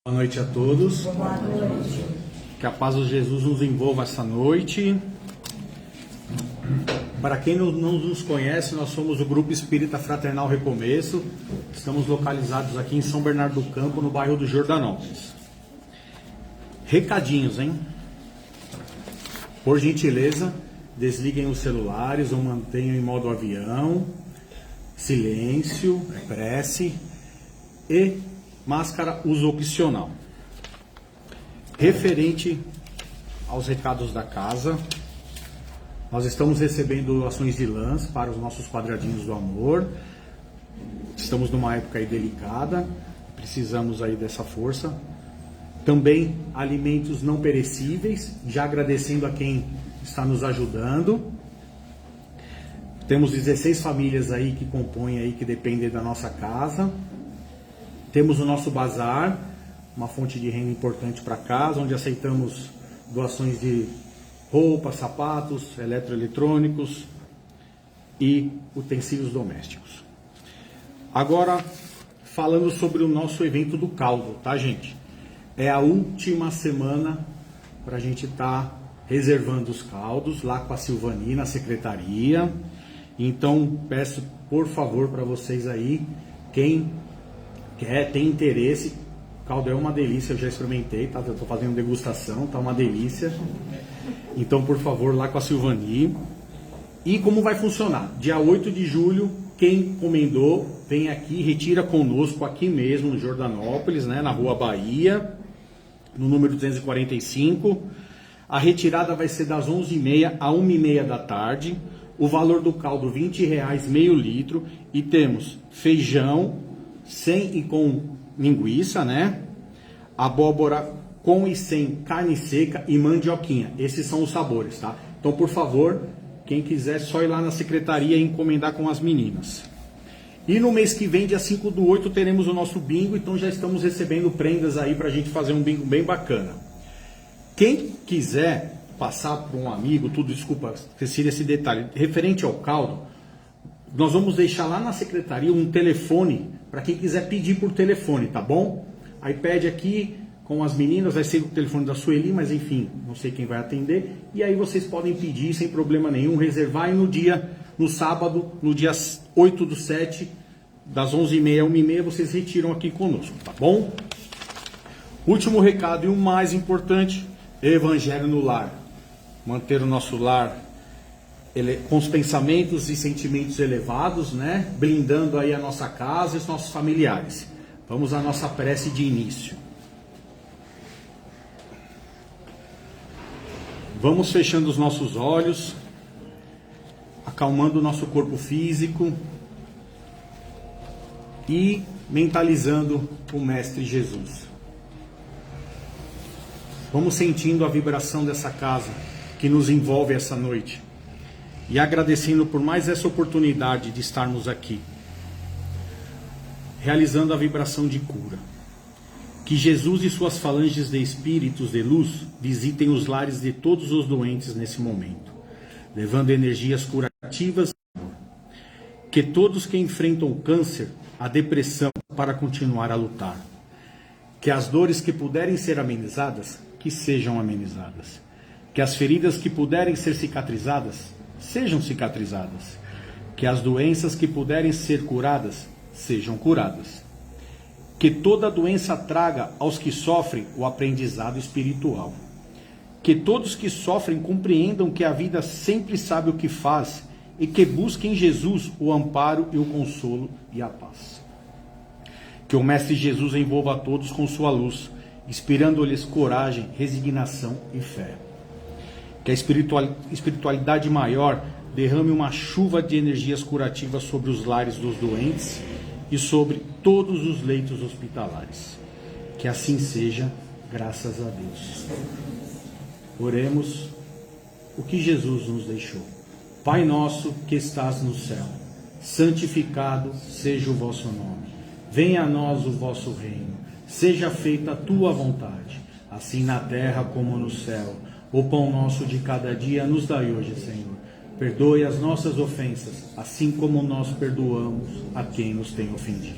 Boa noite a todos. Boa noite. Que a paz de Jesus nos envolva essa noite. Para quem não nos conhece, nós somos o Grupo Espírita Fraternal Recomeço. Estamos localizados aqui em São Bernardo do Campo, no bairro do Jordanópolis. Recadinhos, hein? Por gentileza, desliguem os celulares ou mantenham em modo avião. Silêncio, prece e máscara uso opcional. Referente aos recados da casa, nós estamos recebendo doações de lãs para os nossos quadradinhos do amor. Estamos numa época aí delicada, precisamos aí dessa força. Também alimentos não perecíveis, já agradecendo a quem está nos ajudando. Temos 16 famílias aí que compõem aí, que dependem da nossa casa. Temos o nosso bazar, uma fonte de renda importante para casa, onde aceitamos doações de roupas, sapatos, eletroeletrônicos e utensílios domésticos. Agora, falando sobre o nosso evento do caldo, tá, gente? É a última semana para a gente estar reservando os caldos lá com a Silvani na secretaria. Então, peço por favor para vocês aí, quem tem interesse, o caldo é uma delícia, eu já experimentei, tá? Eu tô fazendo degustação, tá uma delícia. Então, por favor, lá com a Silvani. E como vai funcionar? Dia 8 de julho, quem encomendou, vem aqui, retira conosco aqui mesmo no Jordanópolis, né, na Rua Bahia, no número 245. A retirada vai ser das 11h30 a 1h30 da tarde. O valor do caldo R$20, meio litro. E temos feijão, sem e com linguiça, né? Abóbora com e sem carne seca e mandioquinha. Esses são os sabores, tá? Então, por favor, quem quiser, só ir lá na secretaria e encomendar com as meninas. E no mês que vem, dia 5/8, teremos o nosso bingo. Então, já estamos recebendo prendas aí pra gente fazer um bingo bem bacana. Quem quiser passar para um amigo, desculpa, esqueci esse detalhe, referente ao caldo, nós vamos deixar lá na secretaria um telefone para quem quiser pedir por telefone, tá bom? Aí pede aqui com as meninas, vai ser o telefone da Sueli, mas enfim, não sei quem vai atender. E aí vocês podem pedir sem problema nenhum, reservar, e no sábado, no dia 8/7, das 11h30 a 1h30, vocês retiram aqui conosco, tá bom? Último recado e o mais importante, Evangelho no lar. Manter o nosso lar com os pensamentos e sentimentos elevados, né? Blindando aí a nossa casa e os nossos familiares. Vamos à nossa prece de início. Vamos fechando os nossos olhos, acalmando o nosso corpo físico e mentalizando o Mestre Jesus. Vamos sentindo a vibração dessa casa que nos envolve essa noite. E agradecendo por mais essa oportunidade de estarmos aqui, realizando a vibração de cura. Que Jesus e suas falanges de espíritos de luz visitem os lares de todos os doentes nesse momento, levando energias curativas. Que todos que enfrentam o câncer, a depressão, para continuar a lutar. Que as dores que puderem ser amenizadas, que sejam amenizadas. Que as feridas que puderem ser cicatrizadas, sejam cicatrizadas. Que as doenças que puderem ser curadas, sejam curadas. Que toda doença traga aos que sofrem o aprendizado espiritual. Que todos que sofrem compreendam que a vida sempre sabe o que faz e que busquem em Jesus o amparo e o consolo e a paz. Que o Mestre Jesus envolva a todos com sua luz, inspirando-lhes coragem, resignação e fé. Que a espiritualidade maior derrame uma chuva de energias curativas sobre os lares dos doentes e sobre todos os leitos hospitalares. Que assim seja, graças a Deus. Oremos o que Jesus nos deixou. Pai nosso que estás no céu, santificado seja o vosso nome. Venha a nós o vosso reino. Seja feita a tua vontade, assim na terra como no céu. O pão nosso de cada dia nos dai hoje, Senhor. Perdoe as nossas ofensas, assim como nós perdoamos a quem nos tem ofendido.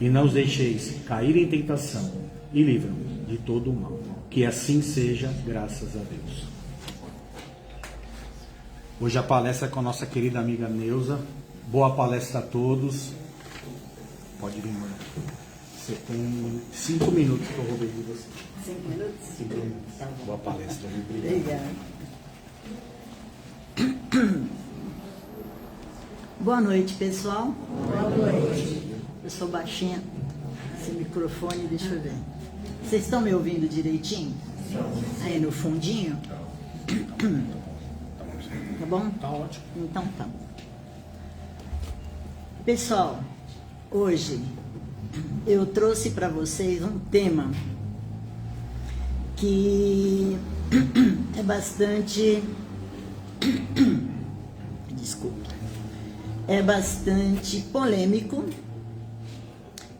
E não os deixeis cair em tentação, e livra-nos de todo o mal. Que assim seja, graças a Deus. Hoje a palestra é com a nossa querida amiga Neuza. Boa palestra a todos. Pode vir, mãe. Você tem 5 minutos que eu roubei de você. 5 minutos? 5 minutos. Tá bom. Boa palestra, viu? Obrigada. Boa noite, pessoal. Boa noite. Eu sou baixinha. Esse microfone, deixa eu ver. Vocês estão me ouvindo direitinho? Aí no fundinho? Tá bom? Tá ótimo. Então tá. Pessoal, hoje eu trouxe para vocês um tema que é bastante... Desculpa. É bastante polêmico,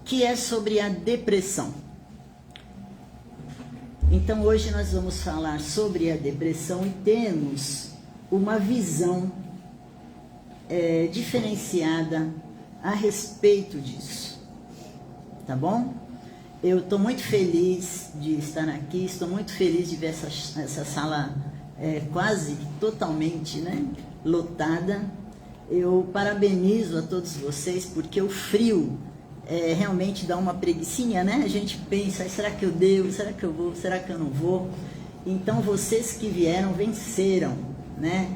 que é sobre a depressão. Então hoje nós vamos falar sobre a depressão e temos uma visão diferenciada a respeito disso, tá bom? Eu estou muito feliz de estar aqui, estou muito feliz de ver essa sala quase totalmente, né, lotada. Eu parabenizo a todos vocês, porque o frio realmente dá uma preguicinha, né? A gente pensa, será que eu devo, será que eu vou, será que eu não vou? Então vocês que vieram venceram, né,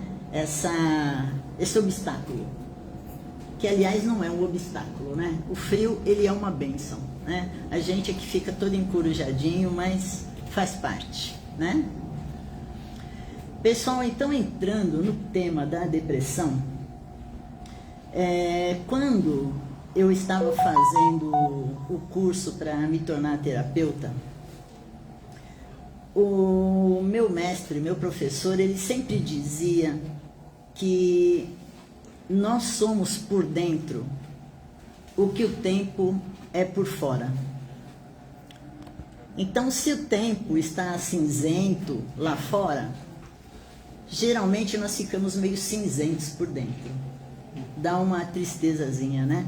esse obstáculo, que aliás não é um obstáculo, né? O frio, ele é uma bênção, né? A gente é que fica todo encorujadinho, mas faz parte, né? Pessoal, então entrando no tema da depressão, quando eu estava fazendo o curso para me tornar terapeuta, o meu mestre, meu professor, ele sempre dizia que nós somos por dentro o que o tempo é por fora. Então, se o tempo está cinzento lá fora, geralmente nós ficamos meio cinzentos por dentro. Dá uma tristezazinha, né?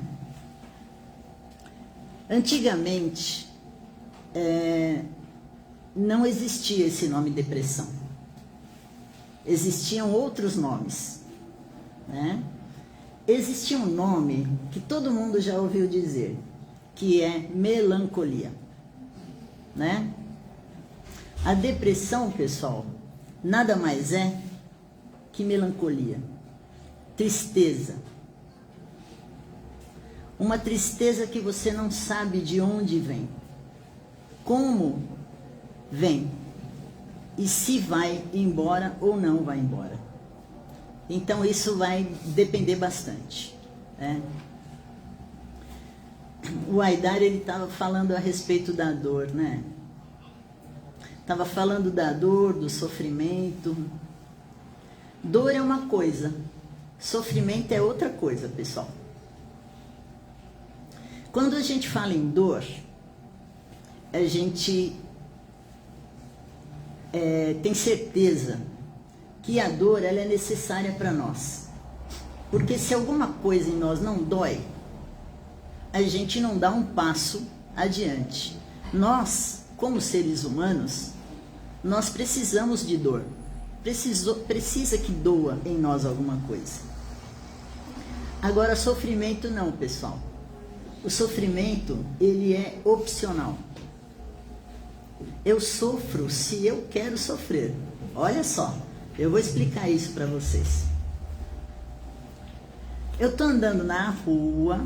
Antigamente, não existia esse nome depressão. Existiam outros nomes, né? Existia um nome que todo mundo já ouviu dizer, que é melancolia, né? A depressão, pessoal, nada mais é que melancolia, tristeza. Uma tristeza que você não sabe de onde vem, como vem e se vai embora ou não vai embora. Então isso vai depender bastante, né? O Aidar, ele estava falando a respeito da dor, né? Estava falando da dor, do sofrimento. Dor é uma coisa, sofrimento é outra coisa, pessoal. Quando a gente fala em dor, a gente tem certeza que a dor, ela é necessária para nós. Porque se alguma coisa em nós não dói, a gente não dá um passo adiante. Nós, como seres humanos, nós precisamos de dor. Precisa que doa em nós alguma coisa. Agora, sofrimento não, pessoal. O sofrimento, ele é opcional. Eu sofro se eu quero sofrer. Olha só, eu vou explicar isso para vocês. Eu estou andando na rua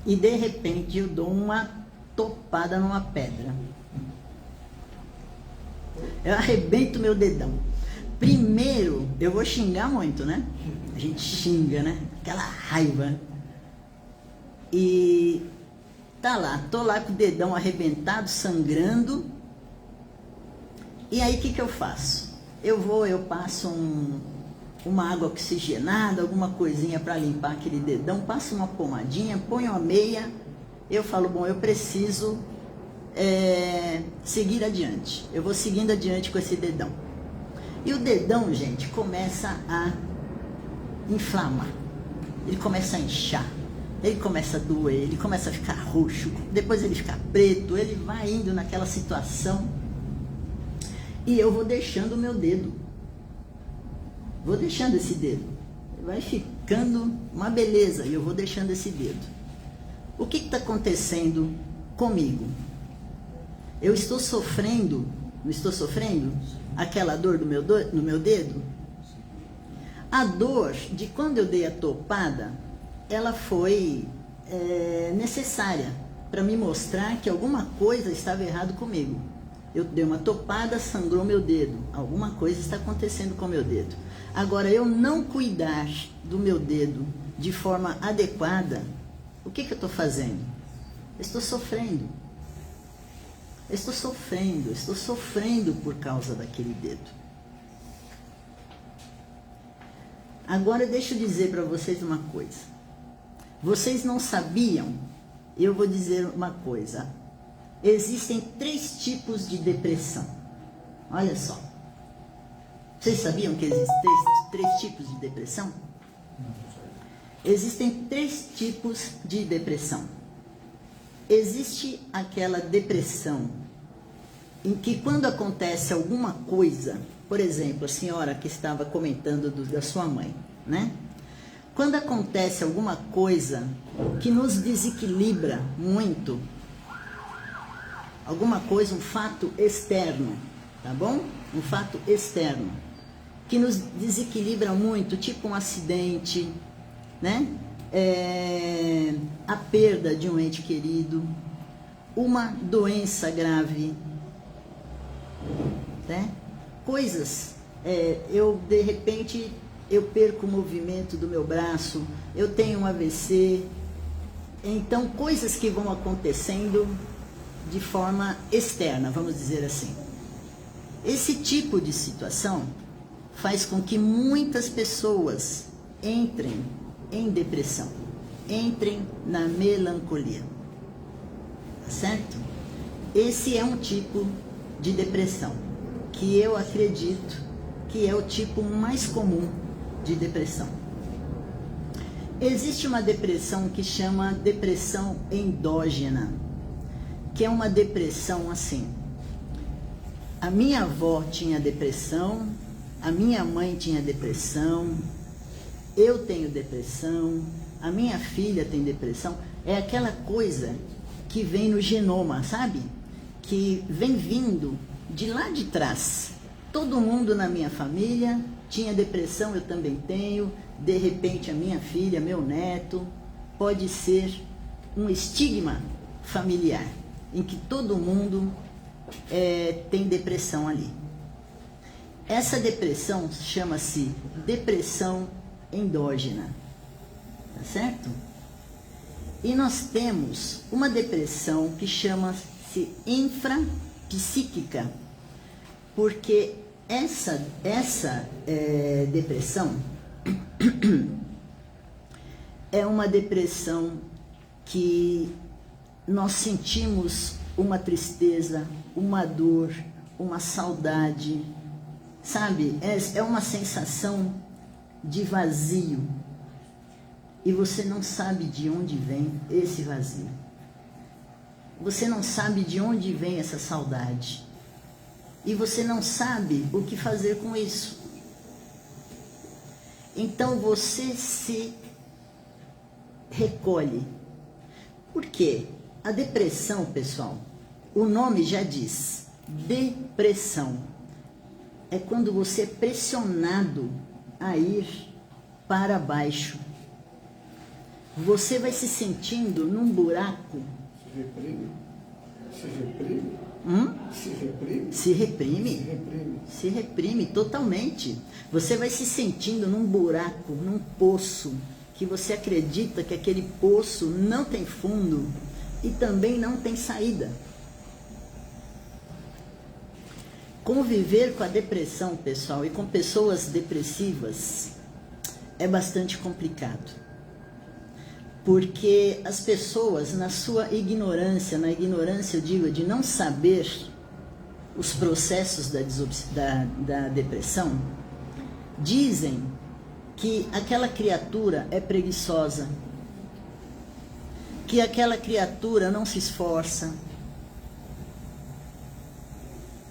e de repente eu dou uma topada numa pedra. Eu arrebento meu dedão. Primeiro, eu vou xingar muito, né? A gente xinga, né? Aquela raiva. E tá lá, tô lá com o dedão arrebentado, sangrando. E aí o que eu faço? Eu passo uma água oxigenada, alguma coisinha para limpar aquele dedão, passo uma pomadinha, ponho a meia. Eu falo, bom, eu preciso seguir adiante. Eu vou seguindo adiante com esse dedão. E o dedão, gente, começa a inflamar. Ele começa a inchar. ele começa a doer, ele começa a ficar roxo, depois ele fica preto, ele vai indo naquela situação. E eu vou deixando o meu dedo. Vou deixando esse dedo. Vai ficando uma beleza e eu vou deixando esse dedo. O que está acontecendo comigo? Eu estou sofrendo, não estou sofrendo aquela dor no meu dedo? A dor de quando eu dei a topada, ela foi necessária para me mostrar que alguma coisa estava errado comigo. Eu dei uma topada, sangrou meu dedo. Alguma coisa está acontecendo com meu dedo. Agora, eu não cuidar do meu dedo de forma adequada, o que eu estou fazendo? Estou sofrendo. Estou sofrendo por causa daquele dedo. Agora, deixa eu dizer para vocês uma coisa. Vocês não sabiam? Eu vou dizer uma coisa. Existem 3 tipos de depressão. Olha só. Vocês sabiam que existem 3 tipos de depressão? Existem 3 tipos de depressão. Existe aquela depressão em que quando acontece alguma coisa, por exemplo, a senhora que estava comentando da sua mãe, né? Quando acontece alguma coisa que nos desequilibra muito, alguma coisa, um fato externo, tá bom? Um fato externo, que nos desequilibra muito, tipo um acidente, né? A perda de um ente querido, uma doença grave, né? Coisas, de repente, eu perco o movimento do meu braço, eu tenho um AVC, então coisas que vão acontecendo de forma externa, vamos dizer assim. Esse tipo de situação faz com que muitas pessoas entrem em depressão, entrem na melancolia, tá certo? Esse é um tipo de depressão que eu acredito que é o tipo mais comum de depressão. Existe uma depressão que chama depressão endógena, que é uma depressão assim. A minha avó tinha depressão, a minha mãe tinha depressão, eu tenho depressão, a minha filha tem depressão. É aquela coisa que vem no genoma, sabe? Que vem vindo de lá de trás. Todo mundo na minha família tinha depressão, eu também tenho. De repente a minha filha, meu neto, pode ser um estigma familiar, em que todo mundo tem depressão ali. Essa depressão chama-se depressão endógena, tá certo? E nós temos uma depressão que chama-se infrapsíquica, porque essa depressão é uma depressão que nós sentimos uma tristeza, uma dor, uma saudade, sabe? É uma sensação de vazio. E você não sabe de onde vem esse vazio. Você não sabe de onde vem essa saudade. E você não sabe o que fazer com isso. Então você se recolhe. Por quê? A depressão, pessoal, o nome já diz, depressão. É quando você é pressionado a ir para baixo. Você vai se sentindo num buraco. Se reprime? Se reprime? Se reprime? Se reprime? Se reprime. Se reprime totalmente. Você vai se sentindo num buraco, num poço, que você acredita que aquele poço não tem fundo e também não tem saída. Conviver com a depressão, pessoal, e com pessoas depressivas é bastante complicado. Porque as pessoas, na sua ignorância, na ignorância eu digo de não saber os processos da depressão, dizem que aquela criatura é preguiçosa, que aquela criatura não se esforça.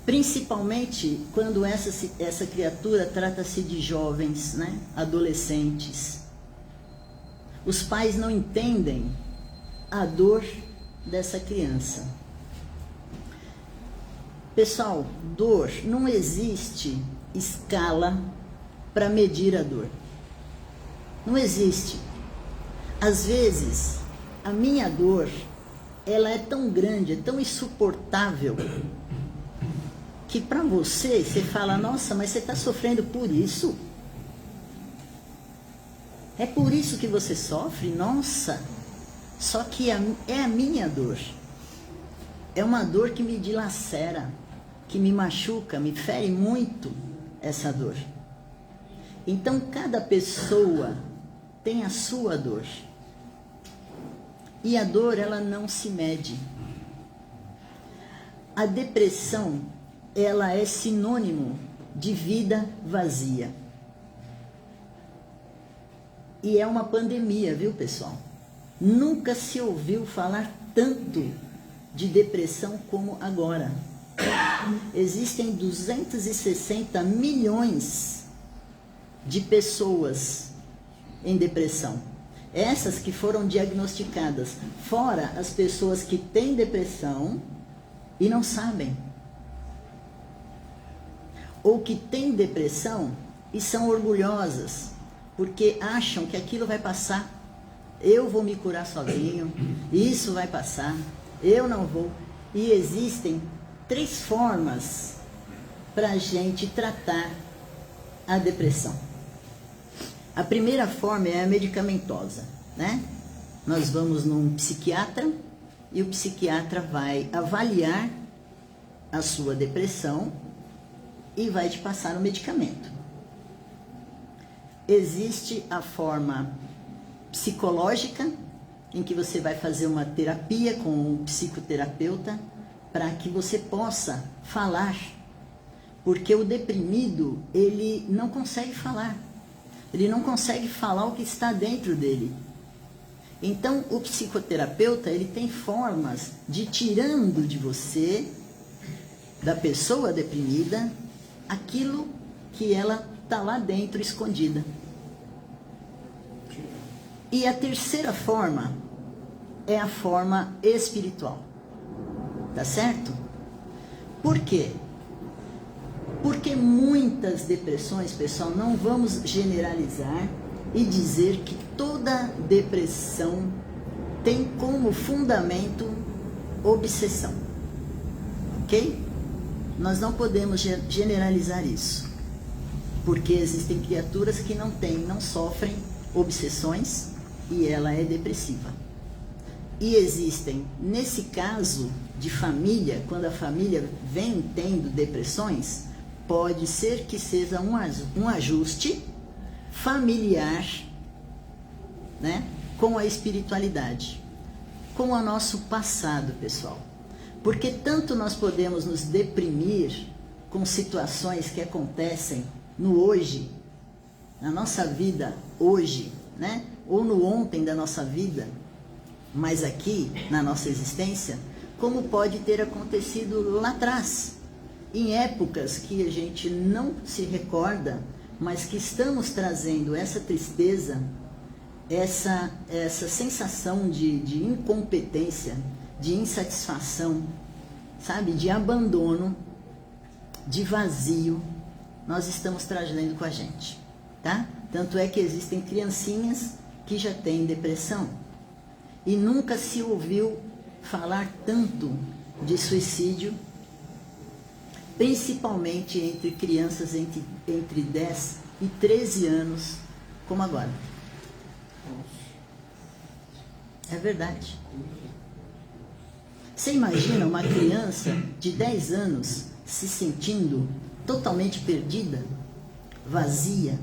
Principalmente quando essa criatura trata-se de jovens, né? Adolescentes. Os pais não entendem a dor dessa criança. Pessoal, dor, não existe escala para medir a dor. Não existe. Às vezes, a minha dor, ela é tão grande, é tão insuportável, que para você fala, nossa, mas você está sofrendo por isso? É por isso que você sofre? Nossa! Só que é a minha dor. É uma dor que me dilacera, que me machuca, me fere muito essa dor. Então, cada pessoa tem a sua dor. E a dor, ela não se mede. A depressão, ela é sinônimo de vida vazia. E é uma pandemia, viu, pessoal? Nunca se ouviu falar tanto de depressão como agora. Existem 260 milhões de pessoas em depressão. Essas que foram diagnosticadas, fora as pessoas que têm depressão e não sabem. Ou que têm depressão e são orgulhosas, porque acham que aquilo vai passar. Eu vou me curar sozinho, isso vai passar, eu não vou. E existem 3 formas para a gente tratar a depressão. A primeira forma é a medicamentosa, né? Nós vamos num psiquiatra e o psiquiatra vai avaliar a sua depressão e vai te passar o medicamento. Existe a forma psicológica, em que você vai fazer uma terapia com um psicoterapeuta para que você possa falar, porque o deprimido, ele não consegue falar, ele não consegue falar o que está dentro dele. Então, o psicoterapeuta, ele tem formas de tirando de você, da pessoa deprimida, aquilo que ela está lá dentro escondida. E a terceira forma é a forma espiritual. Tá certo? Por quê? Porque muitas depressões, pessoal, não vamos generalizar e dizer que toda depressão tem como fundamento obsessão. Ok? Nós não podemos generalizar isso. Porque existem criaturas que não sofrem obsessões e ela é depressiva. E existem, nesse caso de família, quando a família vem tendo depressões, pode ser que seja um ajuste familiar, né, com a espiritualidade, com o nosso passado, pessoal. Porque tanto nós podemos nos deprimir com situações que acontecem no hoje, na nossa vida hoje, né? Ou no ontem da nossa vida, mas aqui na nossa existência, como pode ter acontecido lá atrás, em épocas que a gente não se recorda, mas que estamos trazendo essa tristeza, essa sensação de incompetência, de insatisfação, sabe, de abandono, de vazio, nós estamos trazendo com a gente, tá? Tanto é que existem criancinhas que já têm depressão e nunca se ouviu falar tanto de suicídio, principalmente entre crianças entre 10 e 13 anos, como agora. É verdade. Você imagina uma criança de 10 anos se sentindo totalmente perdida, vazia,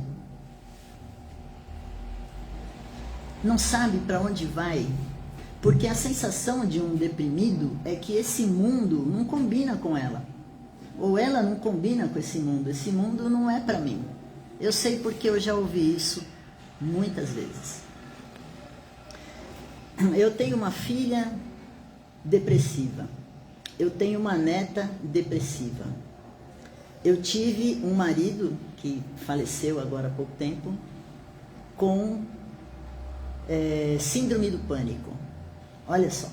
não sabe para onde vai, porque a sensação de um deprimido é que esse mundo não combina com ela, ou ela não combina com esse mundo não é para mim. Eu sei porque eu já ouvi isso muitas vezes. Eu tenho uma filha depressiva. Eu tenho uma neta depressiva. Eu tive um marido que faleceu agora há pouco tempo com síndrome do pânico. Olha só.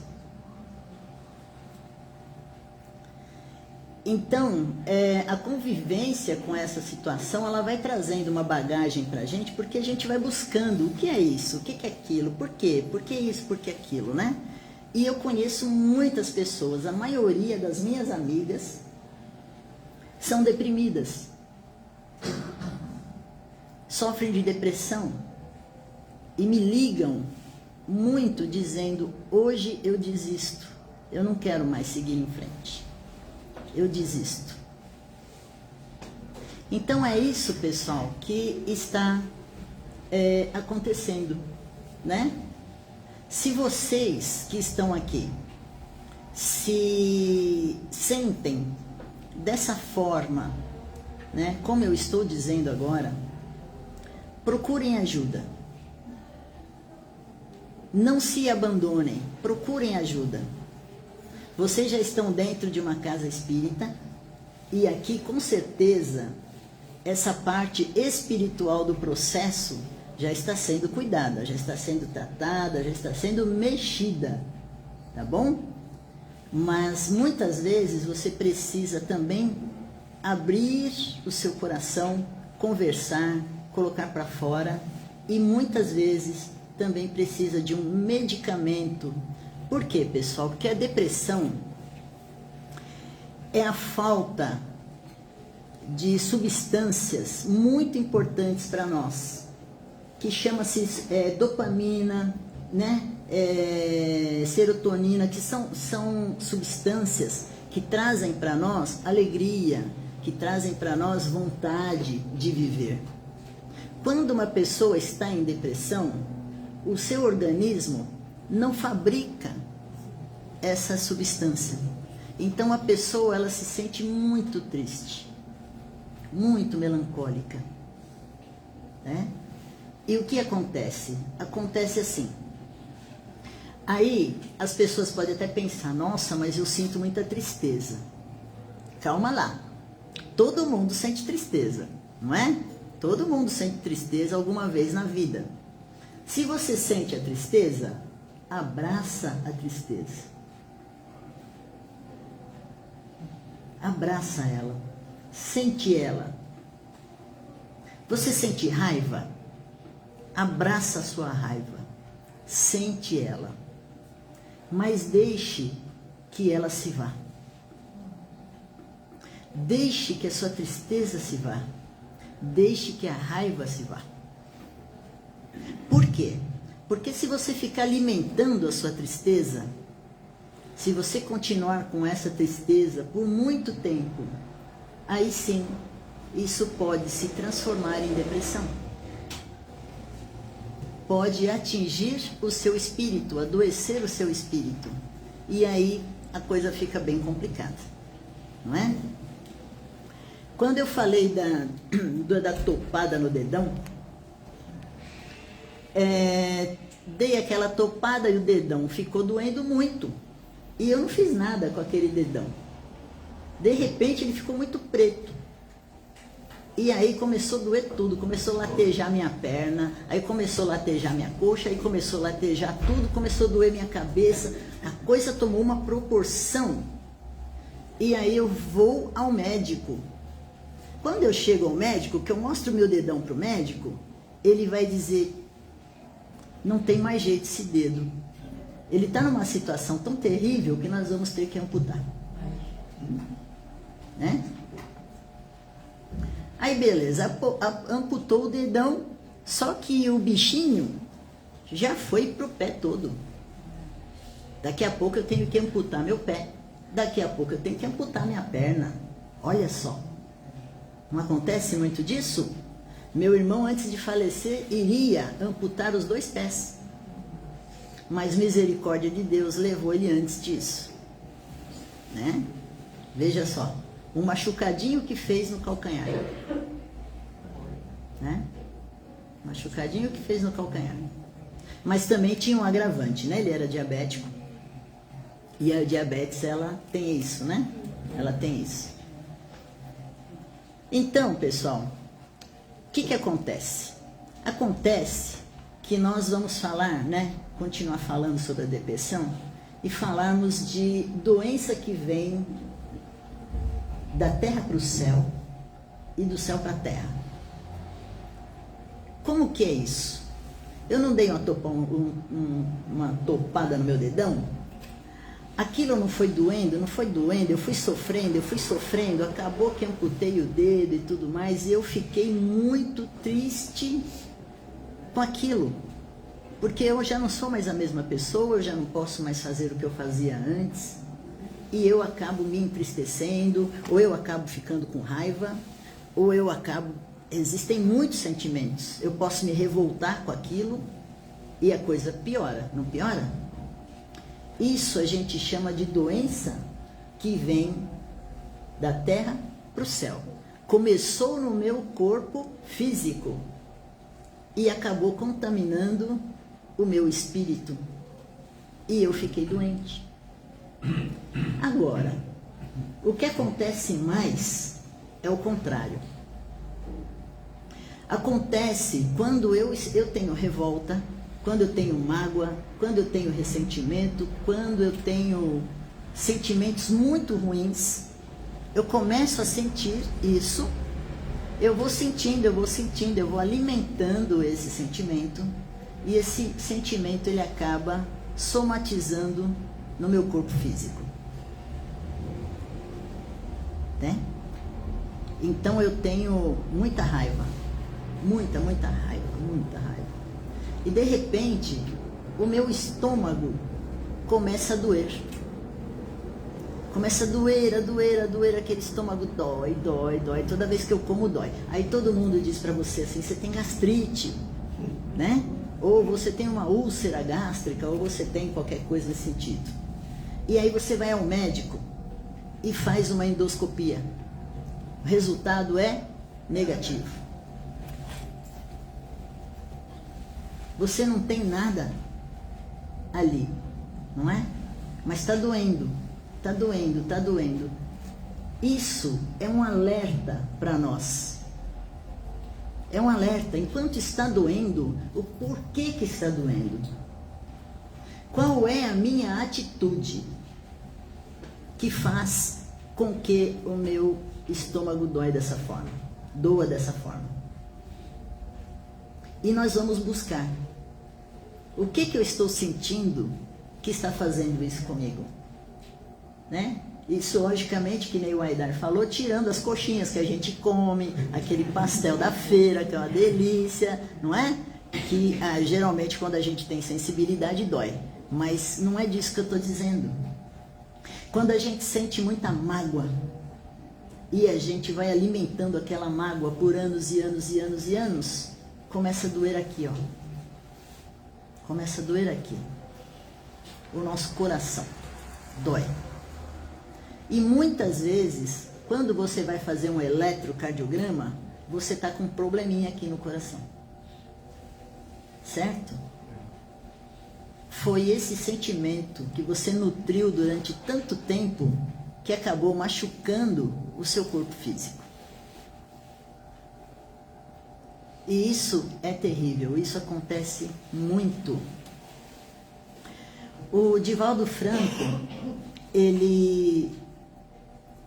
Então, a convivência com essa situação, ela vai trazendo uma bagagem para a gente, porque a gente vai buscando o que é isso, o que é aquilo, por quê, por que isso, por que aquilo, né? E eu conheço muitas pessoas, a maioria das minhas amigas são deprimidas, sofrem de depressão e me ligam muito dizendo: hoje eu desisto, eu não quero mais seguir em frente. Eu desisto. Então é isso, pessoal, que está acontecendo, né? Se vocês que estão aqui se sentem dessa forma, né, como eu estou dizendo agora, procurem ajuda. Não se abandonem, procurem ajuda. Vocês já estão dentro de uma casa espírita e aqui, com certeza, essa parte espiritual do processo já está sendo cuidada, já está sendo tratada, já está sendo mexida, tá bom? Mas muitas vezes você precisa também abrir o seu coração, conversar, colocar para fora, e muitas vezes também precisa de um medicamento. Por quê, pessoal? Porque a depressão é a falta de substâncias muito importantes para nós, que chama-se dopamina, né? Serotonina, que são substâncias que trazem para nós alegria, que trazem para nós vontade de viver. Quando uma pessoa está em depressão, o seu organismo não fabrica essa substância. Então a pessoa, ela se sente muito triste, muito melancólica, né? E o que acontece? Acontece assim. Aí as pessoas podem até pensar: nossa, mas eu sinto muita tristeza. Calma lá. Todo mundo sente tristeza, não é? Todo mundo sente tristeza alguma vez na vida. Se você sente a tristeza, abraça a tristeza. Abraça ela. Sente ela. Você sente raiva? Abraça a sua raiva. Sente ela. Mas deixe que ela se vá. Deixe que a sua tristeza se vá. Deixe que a raiva se vá. Por quê? Porque se você ficar alimentando a sua tristeza, se você continuar com essa tristeza por muito tempo, aí sim, isso pode se transformar em depressão. Pode atingir o seu espírito, adoecer o seu espírito. E aí a coisa fica bem complicada, não é? Quando eu falei da topada no dedão, dei aquela topada e o dedão ficou doendo muito. E eu não fiz nada com aquele dedão. De repente ele ficou muito preto. E aí começou a doer tudo, começou a latejar minha perna, aí começou a latejar minha coxa, aí começou a latejar tudo, começou a doer minha cabeça. A coisa tomou uma proporção. E aí eu vou ao médico. Quando eu chego ao médico, que eu mostro o meu dedão para o médico, ele vai dizer: não tem mais jeito esse dedo. Ele está numa situação tão terrível que nós vamos ter que amputar. Né? Aí beleza, amputou o dedão, só que o bichinho já foi pro pé todo. Daqui a pouco eu tenho que amputar meu pé. Daqui a pouco eu tenho que amputar minha perna. Olha só. Não acontece muito disso? Meu irmão, antes de falecer, iria amputar os 2 pés. Mas misericórdia de Deus levou ele antes disso. Né? Veja só. Um machucadinho que fez no calcanhar. Né? Machucadinho que fez no calcanhar. Mas também tinha um agravante, né? Ele era diabético. E a diabetes, ela tem isso, né? Ela tem isso. Então, pessoal, o que acontece? Acontece que nós vamos falar, né? Continuar falando sobre a depressão e falarmos de doença que vem da terra para o céu e do céu para a terra. Como que é isso? Eu não dei uma topada no meu dedão? Aquilo não foi doendo, eu fui sofrendo, acabou que amputei o dedo e tudo mais, e eu fiquei muito triste com aquilo, porque eu já não sou mais a mesma pessoa, eu já não posso mais fazer o que eu fazia antes, e eu acabo me entristecendo, ou eu acabo ficando com raiva, ou eu acabo... Existem muitos sentimentos, eu posso me revoltar com aquilo, e a coisa piora, não piora? Isso a gente chama de doença que vem da terra para o céu. Começou no meu corpo físico e acabou contaminando o meu espírito. E eu fiquei doente. Agora, o que acontece mais é o contrário. Acontece quando eu tenho revolta, quando eu tenho mágoa, quando eu tenho ressentimento, quando eu tenho sentimentos muito ruins, eu começo a sentir isso, eu vou sentindo, eu vou alimentando esse sentimento, e esse sentimento ele acaba somatizando no meu corpo físico. Né? Então eu tenho muita raiva, muita raiva. E de repente, o meu estômago começa a doer. Começa a doer, aquele estômago dói. Toda vez que eu como, dói. Aí todo mundo diz pra você assim, você tem gastrite, né? Ou você tem uma úlcera gástrica, ou você tem qualquer coisa nesse sentido. E aí você vai ao médico e faz uma endoscopia. O resultado é negativo. Você não tem nada ali, não é? Mas está doendo. Isso é um alerta para nós. É um alerta. Enquanto está doendo, o porquê que está doendo? Qual é a minha atitude que faz com que o meu estômago doa dessa forma? E nós vamos buscar. O que eu estou sentindo que está fazendo isso comigo? Né? Isso, logicamente, que nem o Aidar falou, tirando as coxinhas que a gente come, aquele pastel da feira, que é uma delícia, não é? Que geralmente quando a gente tem sensibilidade dói. Mas não é disso que eu estou dizendo. Quando a gente sente muita mágoa, e a gente vai alimentando aquela mágoa por anos e anos, começa a doer aqui, ó. Começa a doer aqui. O nosso coração dói. E muitas vezes, quando você vai fazer um eletrocardiograma, você está com um probleminha aqui no coração. Certo? Foi esse sentimento que você nutriu durante tanto tempo que acabou machucando o seu corpo físico. E isso é terrível, isso acontece muito. O Divaldo Franco, ele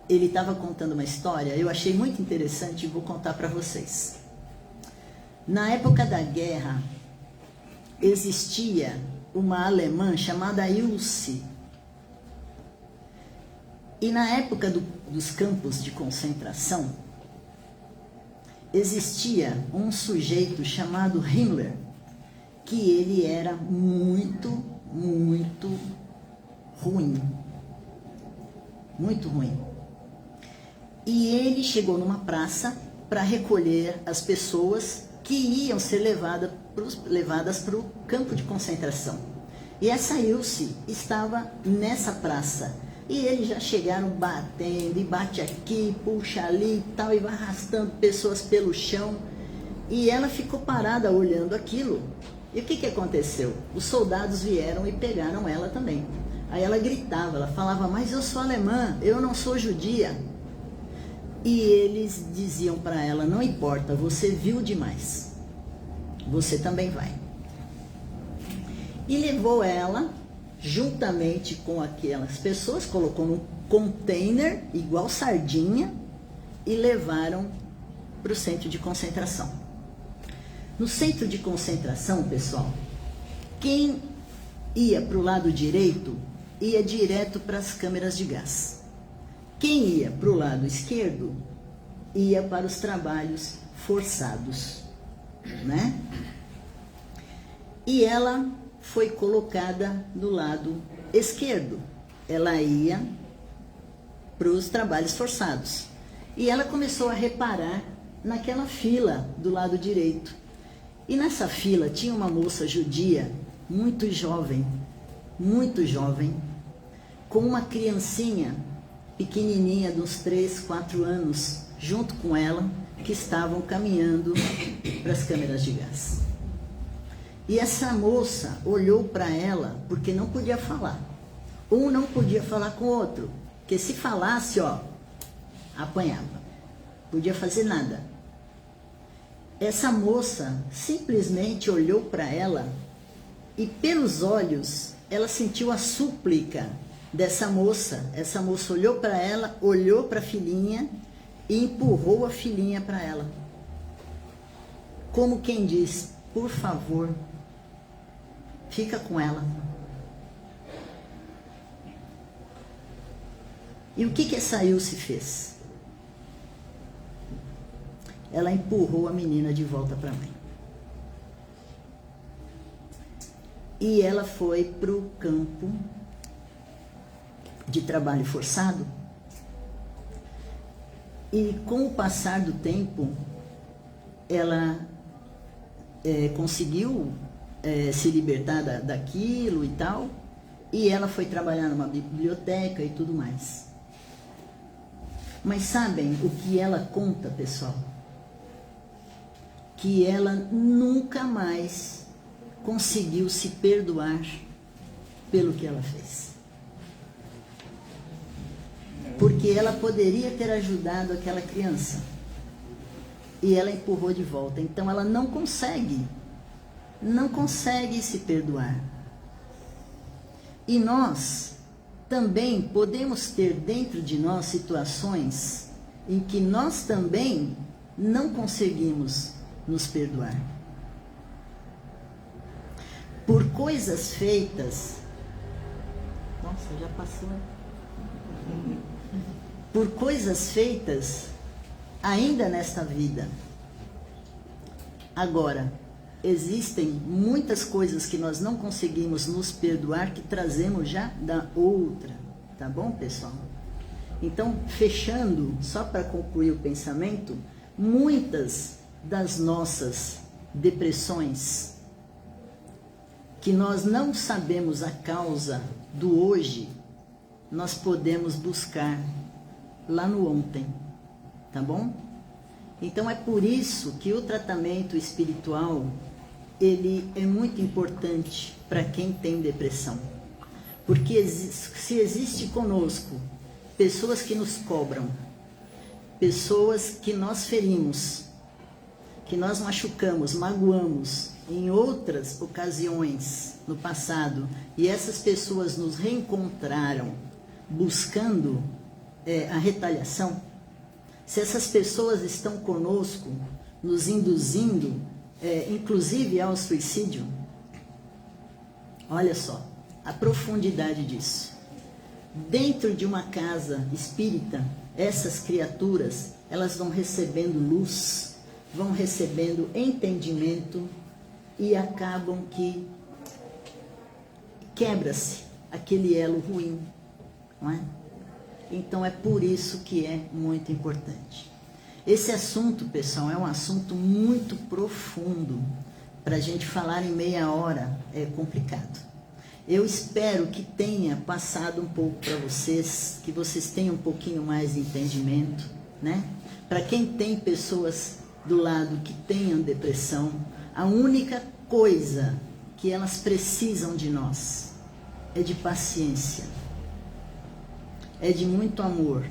estava contando uma história, eu achei muito interessante e vou contar para vocês. Na época da guerra, existia uma alemã chamada Ilse. E na época dos campos de concentração, existia um sujeito chamado Himmler, que ele era muito ruim. Muito ruim. E ele chegou numa praça para recolher as pessoas que iam ser levadas para o campo de concentração. E essa Ilse estava nessa praça. E eles já chegaram batendo, e bate aqui, puxa ali e tal, e vai arrastando pessoas pelo chão. E ela ficou parada olhando aquilo. E o que aconteceu? Os soldados vieram e pegaram ela também. Aí ela gritava, ela falava, mas eu sou alemã, eu não sou judia. E eles diziam para ela, não importa, você viu demais, você também vai. E levou ela, juntamente com aquelas pessoas, colocou num container, igual sardinha, e levaram para o centro de concentração. No centro de concentração, pessoal, quem ia para o lado direito, ia direto para as câmeras de gás. Quem ia para o lado esquerdo, ia para os trabalhos forçados, né? E ela foi colocada do lado esquerdo. Ela ia para os trabalhos forçados. E ela começou a reparar naquela fila do lado direito. E nessa fila tinha uma moça judia, muito jovem, com uma criancinha pequenininha de uns 3, 4 anos, junto com ela, que estavam caminhando para as câmeras de gás. E essa moça olhou para ela, porque não podia falar. Um não podia falar com o outro, porque se falasse, ó, apanhava. Podia fazer nada. Essa moça simplesmente olhou para ela e pelos olhos ela sentiu a súplica dessa moça. Essa moça olhou para ela, olhou para a filhinha e empurrou a filhinha para ela. Como quem diz, por favor, fica com ela. E o que essa Ilse fez? Ela empurrou a menina de volta para a mãe. E ela foi para o campo de trabalho forçado. E com o passar do tempo, ela conseguiu se libertar daquilo e tal. E ela foi trabalhar numa biblioteca e tudo mais. Mas sabem o que ela conta, pessoal? Que ela nunca mais conseguiu se perdoar pelo que ela fez. Porque ela poderia ter ajudado aquela criança. E ela empurrou de volta. Então ela não consegue se perdoar. E nós também podemos ter dentro de nós situações em que nós também não conseguimos nos perdoar. Por coisas feitas. Nossa, já passou. Por coisas feitas ainda nesta vida. Agora, existem muitas coisas que nós não conseguimos nos perdoar que trazemos já da outra. Tá bom, pessoal? Então, fechando, só para concluir o pensamento, muitas das nossas depressões, que nós não sabemos a causa do hoje, nós podemos buscar lá no ontem, tá bom? Então é por isso que o tratamento espiritual, ele é muito importante para quem tem depressão. Porque se existe conosco pessoas que nos cobram, pessoas que nós ferimos, que nós machucamos, magoamos em outras ocasiões no passado, e essas pessoas nos reencontraram buscando a retaliação, se essas pessoas estão conosco, nos induzindo, inclusive ao suicídio, olha só a profundidade disso. Dentro de uma casa espírita, essas criaturas, elas vão recebendo luz, vão recebendo entendimento e acabam que quebra-se aquele elo ruim, não é? Então é por isso que é muito importante. Esse assunto, pessoal, é um assunto muito profundo. Para a gente falar em meia hora é complicado. Eu espero que tenha passado um pouco para vocês, que vocês tenham um pouquinho mais de entendimento, né? Para quem tem pessoas do lado que tenham depressão, a única coisa que elas precisam de nós é de paciência, é de muito amor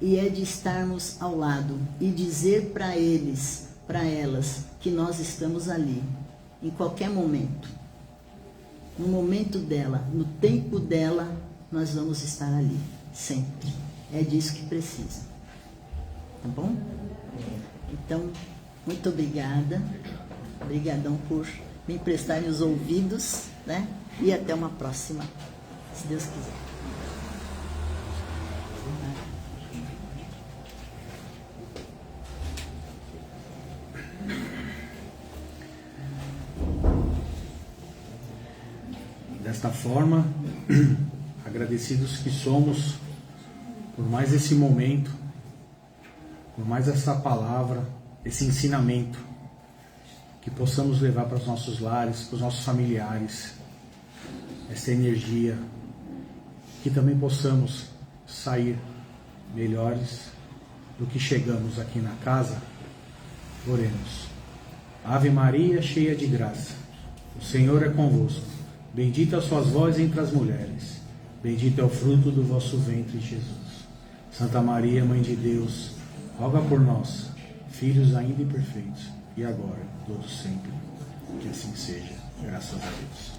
e é de estarmos ao lado e dizer para eles, para elas, que nós estamos ali, em qualquer momento. No momento dela, no tempo dela, nós vamos estar ali, sempre. É disso que precisa. Tá bom? Então, muito obrigada. Obrigadão por me emprestarem os ouvidos, né? E até uma próxima, se Deus quiser. Desta forma, agradecidos que somos por mais esse momento, por mais essa palavra, esse ensinamento, que possamos levar para os nossos lares, para os nossos familiares, essa energia, que também possamos sair melhores do que chegamos aqui na casa. Oremos. Ave Maria, cheia de graça, o Senhor é convosco. Bendita sois vós entre as mulheres, bendito é o fruto do vosso ventre, Jesus. Santa Maria, Mãe de Deus, roga por nós, filhos ainda imperfeitos, e agora, todos sempre. Que assim seja. Graças a Deus.